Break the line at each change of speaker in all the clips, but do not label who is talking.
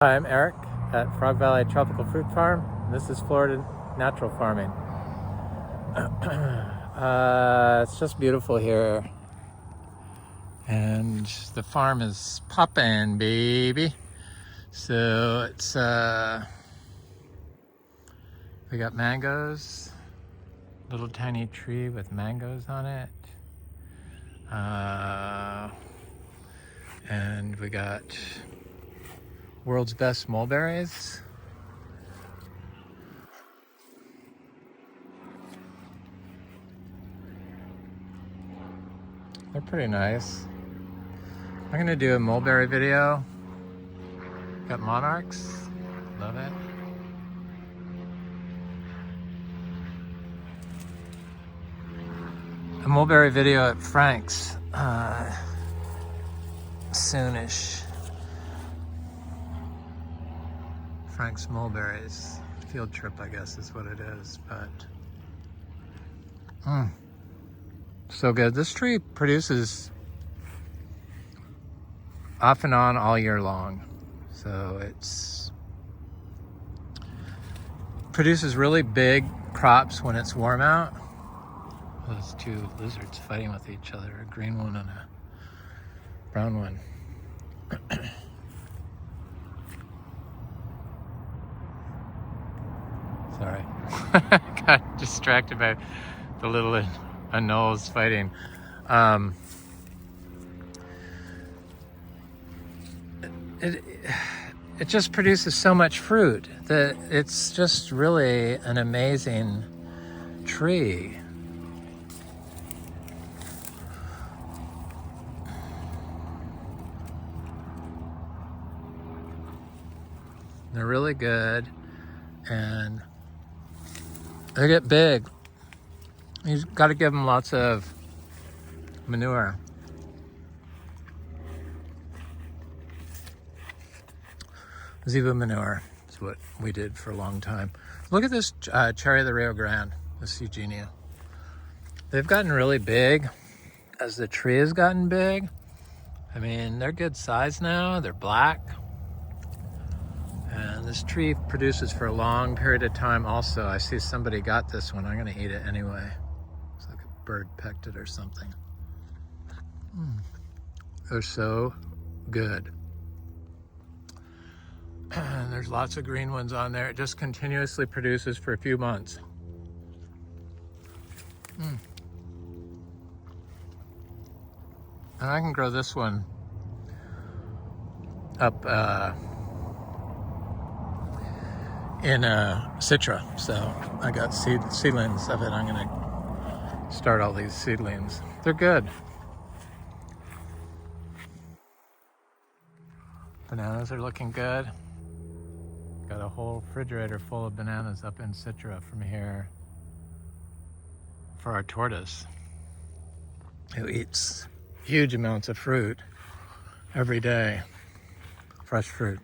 Hi, I'm Eric at Frog Valley Tropical Fruit Farm. This is Florida natural farming. It's just beautiful here. And the farm is poppin', baby. So it's, we got mangoes, little tiny tree with mangoes on it. And we got world's best mulberries. They're pretty nice. I'm gonna do a mulberry video. Got monarchs, love it. A mulberry video at Frank's soonish. Frank's Mulberries field trip, I guess is what it is, but so good. This tree produces off and on all year long, so it's produces really big crops when it's warm out. Those two lizards fighting with each other, a green one and a brown one. Sorry, got distracted by the little anoles fighting. It just produces so much fruit that it's just really an amazing tree. They're really good and they get big. You've got to give them lots of manure. Zebu manure is what we did for a long time. Look at this cherry of the Rio Grande, this Eugenia. They've gotten really big as the tree has gotten big. I mean, they're good size now. They're black. And this tree produces for a long period of time also. I see somebody got this one. I'm gonna eat it anyway. It's like a bird pecked it or something. They're so good. And there's lots of green ones on there. It just continuously produces for a few months. And I can grow this one up in Citra, so I got seedlings of it. I'm gonna start all these seedlings. They're good. Bananas are looking good. Got a whole refrigerator full of bananas up in Citra from here for our tortoise, who eats huge amounts of fruit every day, fresh fruit.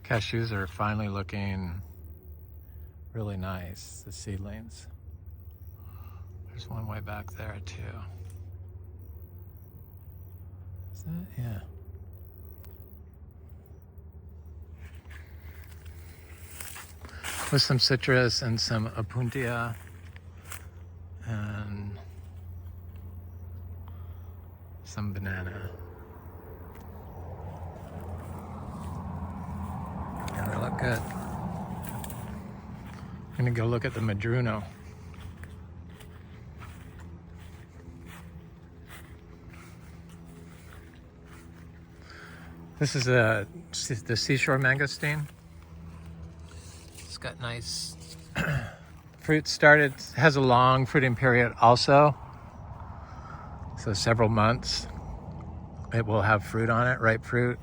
Cashews are finally looking really nice, the seedlings. There's one way back there too. Is that? Yeah. With some citrus and some opuntia and some banana. Yeah, they look good. I'm gonna go look at the madruno. This is the seashore mangosteen. It's got nice fruit started. It has a long fruiting period also. So several months. It will have fruit on it, ripe fruit.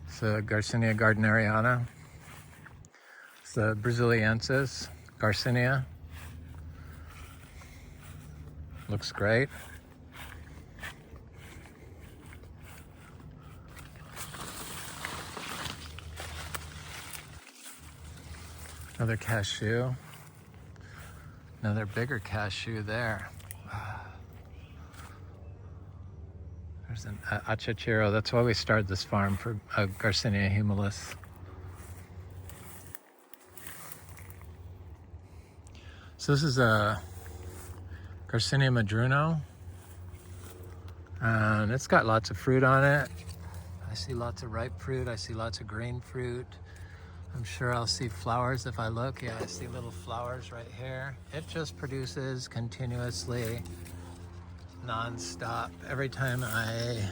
It's the Garcinia gardneriana. It's the Braziliensis Garcinia. Looks great. Another cashew. Another bigger cashew there. There's an achachiro. That's why we started this farm, for Garcinia humilis. So this is a Garcinia madruno. And it's got lots of fruit on it. I see lots of ripe fruit. I see lots of green fruit. I'm sure I'll see flowers if I look. Yeah, I see little flowers right here. It just produces continuously, non-stop. Every time I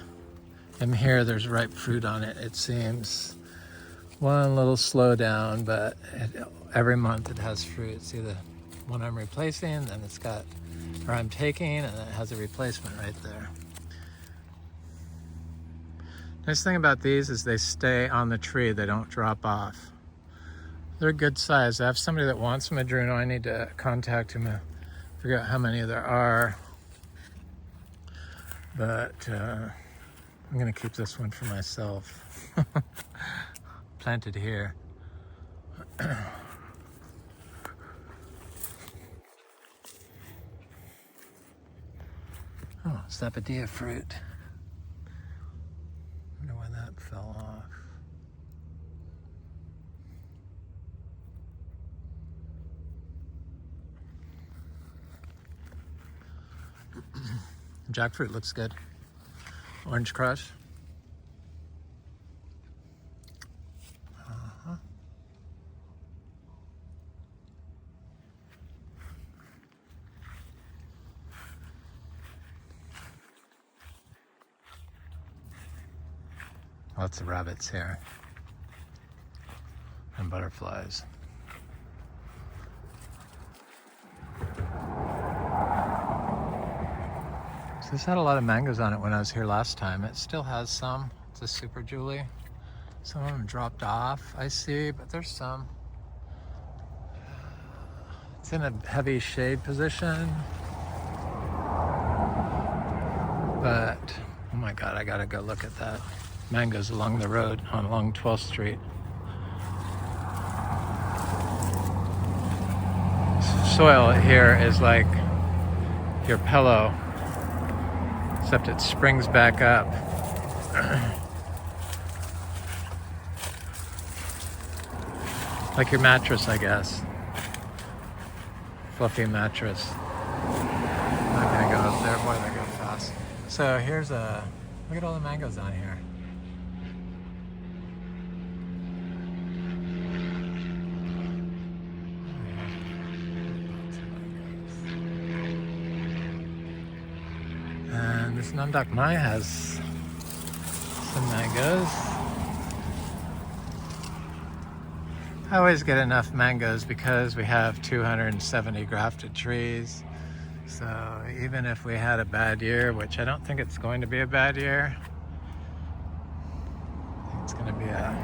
am here, there's ripe fruit on it. It seems one little slowdown, but every month it has fruit. See the one I'm replacing, then it's got, or I'm taking, and it has a replacement right there. Nice thing about these is they stay on the tree. They don't drop off. They're good size. I have somebody that wants madruno. I need to contact him and figure out how many there are. But I'm gonna keep this one for myself. Planted here. Oh, sapodilla fruit. I wonder why that fell off. Jackfruit looks good. Orange crush. Lots of rabbits here. And butterflies. So this had a lot of mangoes on it when I was here last time. It still has some. It's a Super Julie. Some of them dropped off, I see, but there's some. It's in a heavy shade position. But, oh my God, I gotta go look at that. Mangoes along the road along 12th Street. Soil here is like your pillow, except it springs back up. Like your mattress, I guess. Fluffy mattress. I'm not gonna go up there, boy, they go fast. So here's a, look at all the mangoes on here. And this Namdak Mai has some mangoes. I always get enough mangoes because we have 270 grafted trees. So even if we had a bad year, which I don't think it's going to be a bad year, I think it's going to be a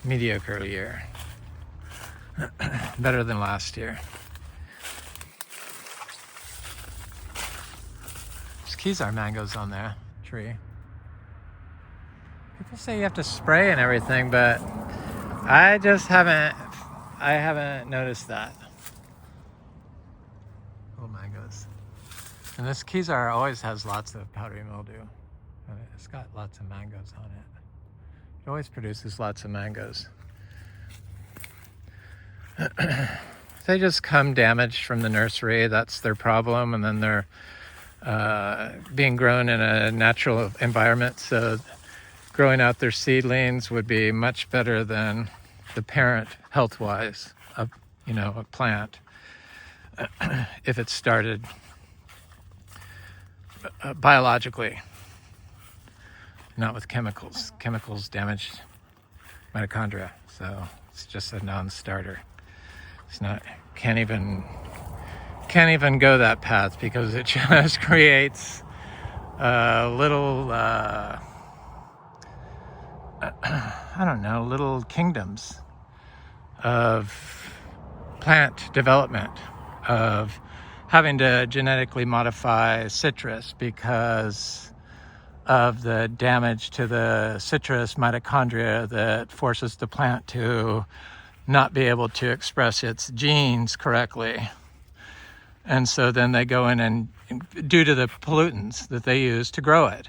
mediocre year. Better than last year. Kezar mangoes on the tree. People say you have to spray and everything, but I just haven't noticed that. Little mangoes. And this Kezar always has lots of powdery mildew. And it's got lots of mangoes on it. It always produces lots of mangoes. They just come damaged from the nursery. That's their problem. And then they're being grown in a natural environment, so growing out their seedlings would be much better than the parent health-wise of, you know, a plant if it started biologically, not with chemicals. Chemicals damage mitochondria, so it's just a non-starter. It's not, can't even go that path because it just creates little, I don't know, little kingdoms of plant development, of having to genetically modify citrus because of the damage to the citrus mitochondria that forces the plant to not be able to express its genes correctly. And so then they go in and, due to the pollutants that they use to grow it,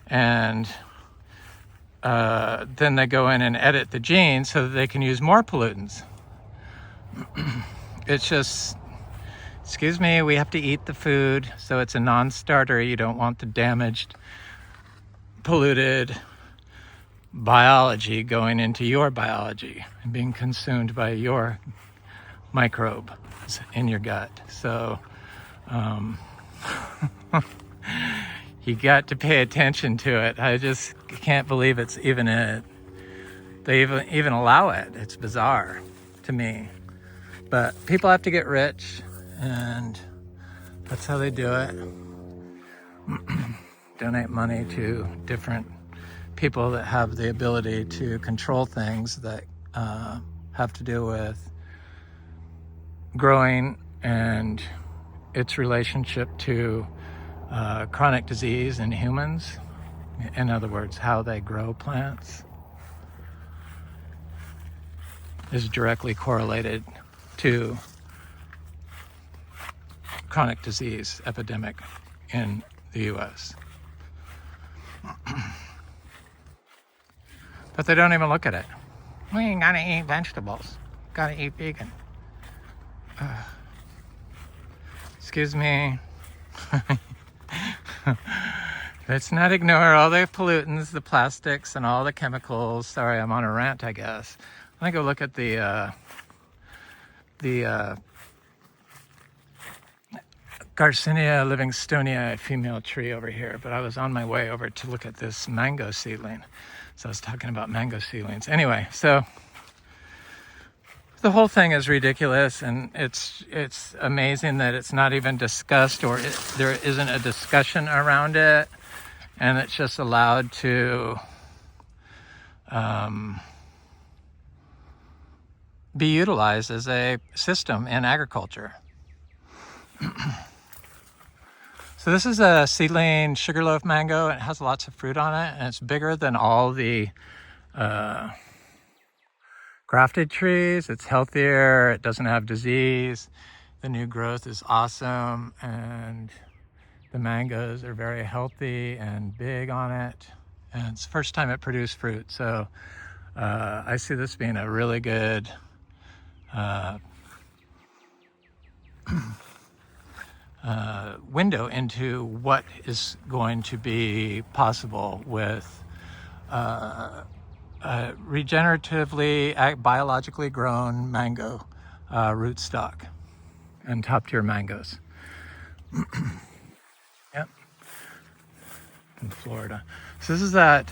and then they go in and edit the genes so that they can use more pollutants. It's just, excuse me, we have to eat the food, so it's a non-starter. You don't want the damaged, polluted biology going into your biology and being consumed by your microbe in your gut. So you got to pay attention to it. I just can't believe it's even they even allow it. It's bizarre to me. But people have to get rich, and that's how they do it. Donate money to different people that have the ability to control things that have to do with growing and its relationship to chronic disease in humans. In other words, how they grow plants is directly correlated to chronic disease epidemic in the US. But they don't even look at it. We ain't gotta eat vegetables. Gotta eat vegan. Excuse me. Let's not ignore all the pollutants, the plastics, and all the chemicals. Sorry, I'm on a rant, I guess. Let me go look at the Garcinia livingstonia female tree over here, but I was on my way over to look at this mango seedling. So I was talking about mango seedlings. Anyway, so the whole thing is ridiculous, and it's amazing that it's not even discussed, or there isn't a discussion around it, and it's just allowed to be utilized as a system in agriculture. So this is a seedling sugarloaf mango, and it has lots of fruit on it, and it's bigger than all the grafted trees. It's healthier, it doesn't have disease, the new growth is awesome, and the mangoes are very healthy and big on it, and it's the first time it produced fruit. So I see this being a really good window into what is going to be possible with regeneratively, biologically grown mango rootstock and top tier mangoes. Yep, in Florida. So this is that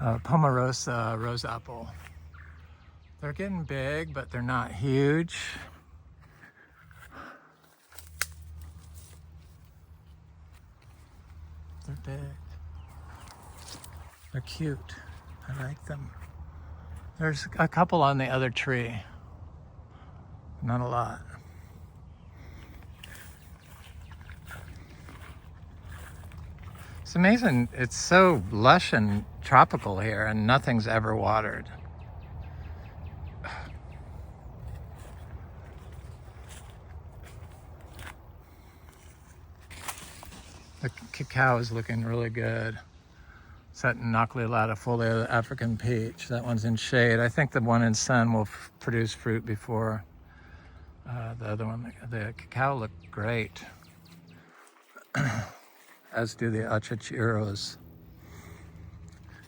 Pomarosa rose apple. They're getting big, but they're not huge. They're big. They're cute. I like them. There's a couple on the other tree. Not a lot. It's amazing. It's so lush and tropical here, and nothing's ever watered. The cacao is looking really good. It's that Noclia latifolia, the African peach. That one's in shade. I think the one in sun will produce fruit before the other one. The cacao looked great, as do the achachiros,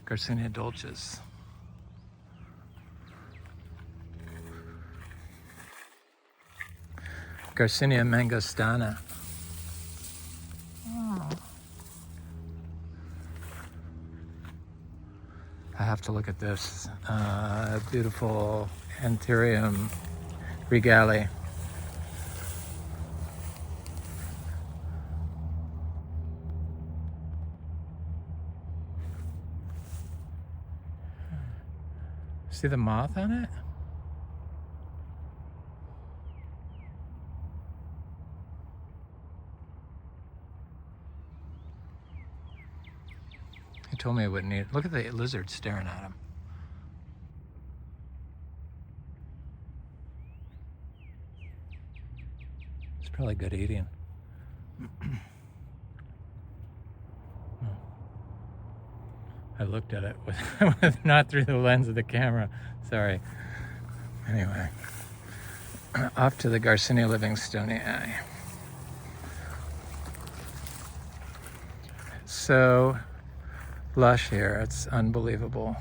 Garcinia dolces. Garcinia mangostana. I have to look at this beautiful Anthurium regale. See the moth on it? told me I wouldn't eat. Look at the lizard staring at him. It's probably good eating. I looked at it with not through the lens of the camera. Sorry. Anyway, off to the Garcinia Livingstoniae. So lush here, it's unbelievable.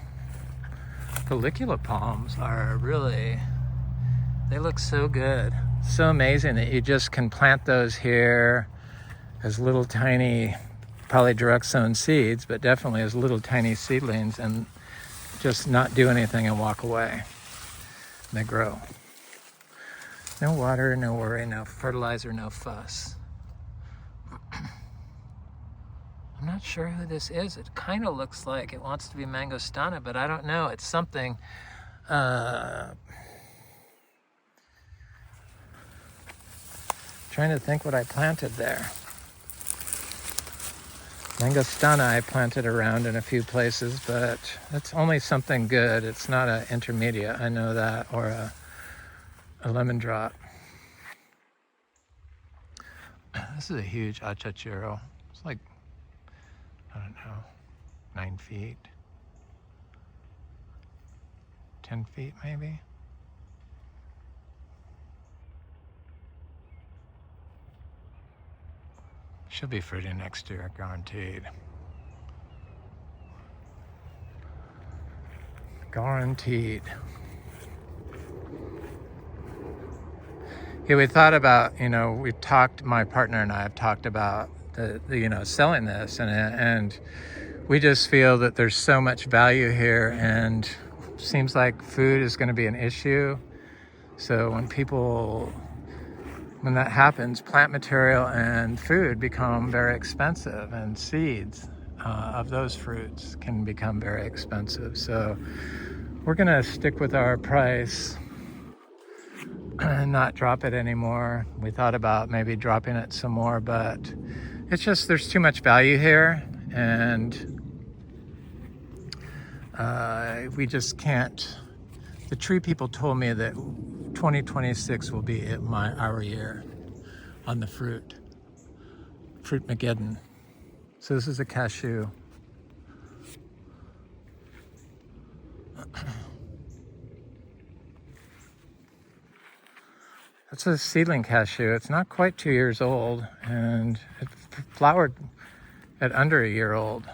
Follicula palms are really, they look so good. So amazing that you just can plant those here as little tiny, probably direct sown seeds, but definitely as little tiny seedlings, and just not do anything and walk away. And they grow. No water, no worry, no fertilizer, no fuss. I'm not sure who this is. It kind of looks like it wants to be mangostana, but I don't know. It's something. Trying to think what I planted there. Mangostana I planted around in a few places, but it's only something good. It's not an intermediate, I know that, or a lemon drop. This is a huge achachiro. It's like, I don't know, 9 feet, 10 feet maybe. She'll be fruiting next year, guaranteed. Guaranteed. Yeah, we thought about, we talked, my partner and I have talked about the selling this, and we just feel that there's so much value here, and seems like food is going to be an issue. So when that happens, plant material and food become very expensive, and seeds of those fruits can become very expensive. So we're gonna stick with our price and not drop it anymore. We thought about maybe dropping it some more, but it's just, there's too much value here, and we just can't. The tree people told me that 2026 will be our year on the fruit Mageddon. So this is a cashew. It's a seedling cashew. It's not quite 2 years old, and it flowered at under a year old.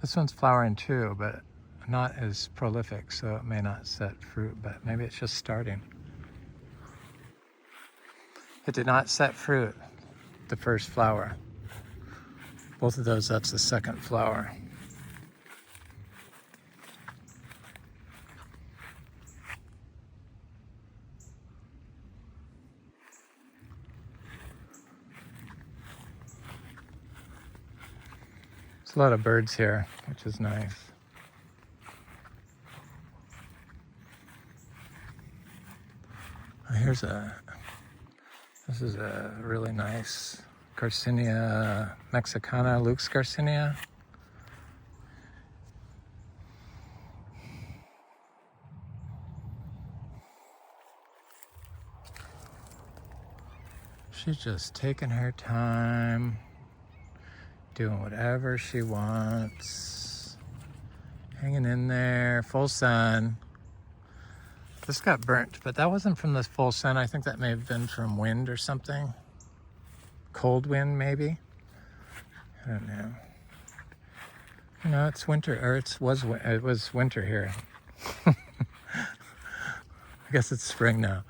This one's flowering too, but not as prolific, so it may not set fruit, but maybe it's just starting. It did not set fruit, the first flower. Both of those, that's the second flower. There's a lot of birds here, which is nice. This is a really nice Garcinia mexicana, Luke's Garcinia. She's just taking her time, doing whatever she wants, hanging in there, full sun. This got burnt, but that wasn't from the full sun. I think that may have been from wind or something. Cold wind, maybe. I don't know. It's winter, or it was winter here. I guess it's spring now.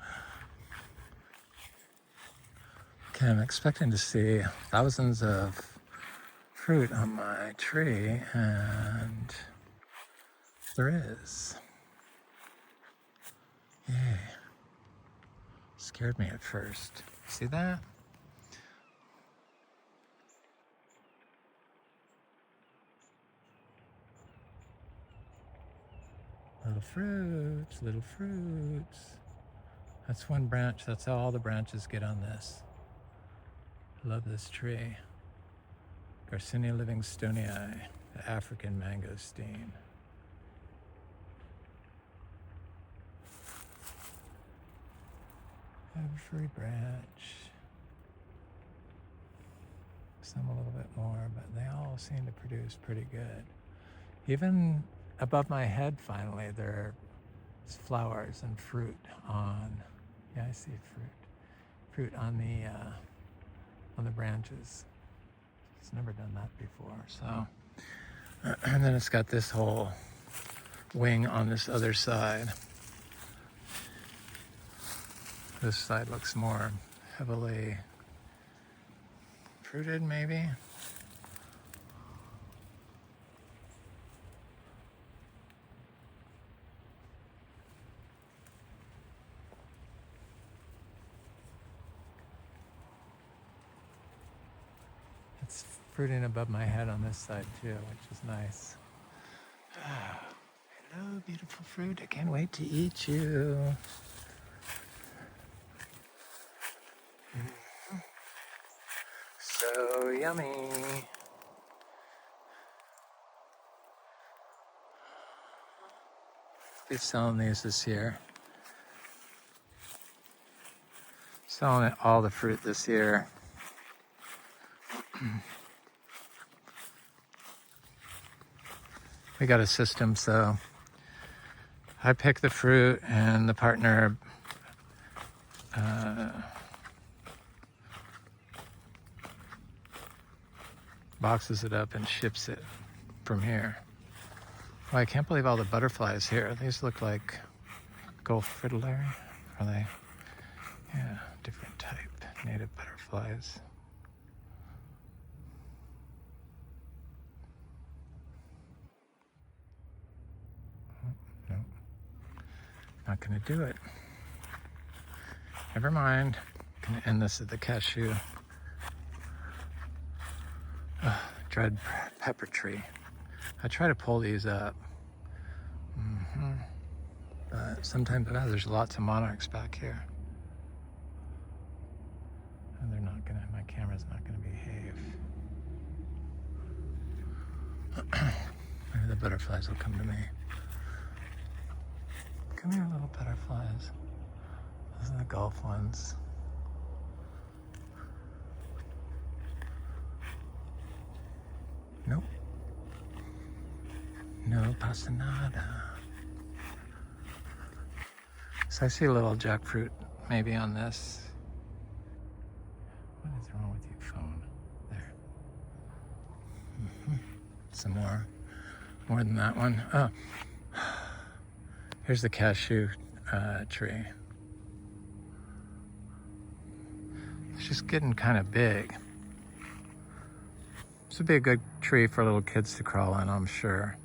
Okay, I'm expecting to see thousands of fruit on my tree, and there is. Yay. Scared me at first. See that? Little fruits, little fruits. That's one branch. That's how all the branches get on this. I love this tree. Garcinia livingstonii, the African mangosteen. Every branch. Some a little bit more, but they all seem to produce pretty good. Even above my head, finally, there's flowers and fruit on. Yeah, I see fruit on the branches. It's never done that before. So, and then it's got this whole wing on this other side. This side looks more heavily fruited, maybe. It's fruiting above my head on this side too, which is nice. Hello, beautiful fruit. I can't wait to eat you. So yummy. They're selling these this year. Selling all the fruit this year. We got a system, so I pick the fruit and the partner boxes it up and ships it from here. Well, I can't believe all the butterflies here. These look like Gulf fritillary. Are they? Yeah, different type, native butterflies. No, not gonna do it. Never mind. Gonna end this at the cashew. Dried pepper tree. I try to pull these up. But sometimes there's lots of monarchs back here. And they're not gonna, my camera's not gonna behave. Maybe the butterflies will come to me. Come here, little butterflies. Those are the Gulf ones. Nope. No pasta nada. So I see a little jackfruit maybe on this. What is wrong with you, phone? There. Some more. More than that one. Oh. Here's the cashew tree. It's just getting kind of big. This would be a good tree for little kids to crawl in, I'm sure.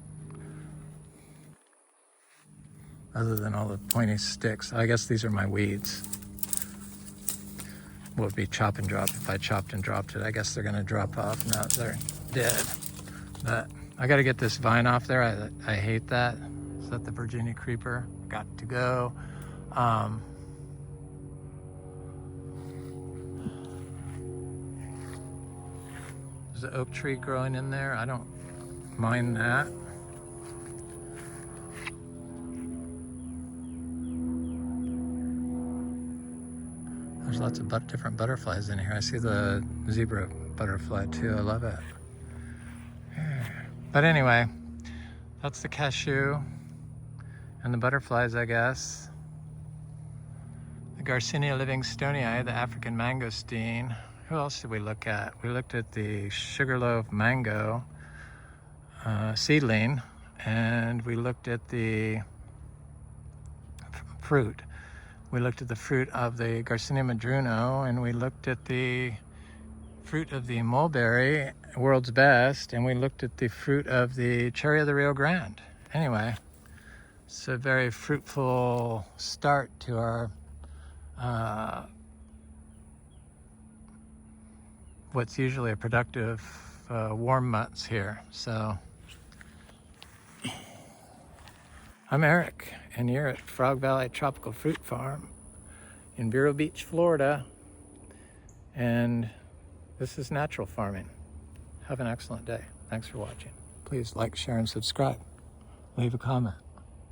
Other than all the pointy sticks. I guess these are my weeds. Would be chop and drop. If I chopped and dropped it, I guess they're gonna drop off. No, they're dead. But I gotta get this vine off there. I hate that. Is that the Virginia creeper? Got to go. There's an oak tree growing in there. I don't mind that. There's lots of different butterflies in here. I see the zebra butterfly too. I love it. But anyway, that's the cashew and the butterflies, I guess. The Garcinia livingstonii, the African mangosteen. Who else did we look at? We looked at the sugarloaf mango seedling, and we looked at the fruit. We looked at the fruit of the Garcinia madruno, and we looked at the fruit of the mulberry, world's best, and we looked at the fruit of the cherry of the Rio Grande. Anyway, it's a very fruitful start to our what's usually a productive warm months here. So I'm Eric, and you're at Frog Valley Tropical Fruit Farm in Vero Beach, Florida, and this is natural farming. Have an excellent day. Thanks for watching. Please like, share, and subscribe. Leave a comment.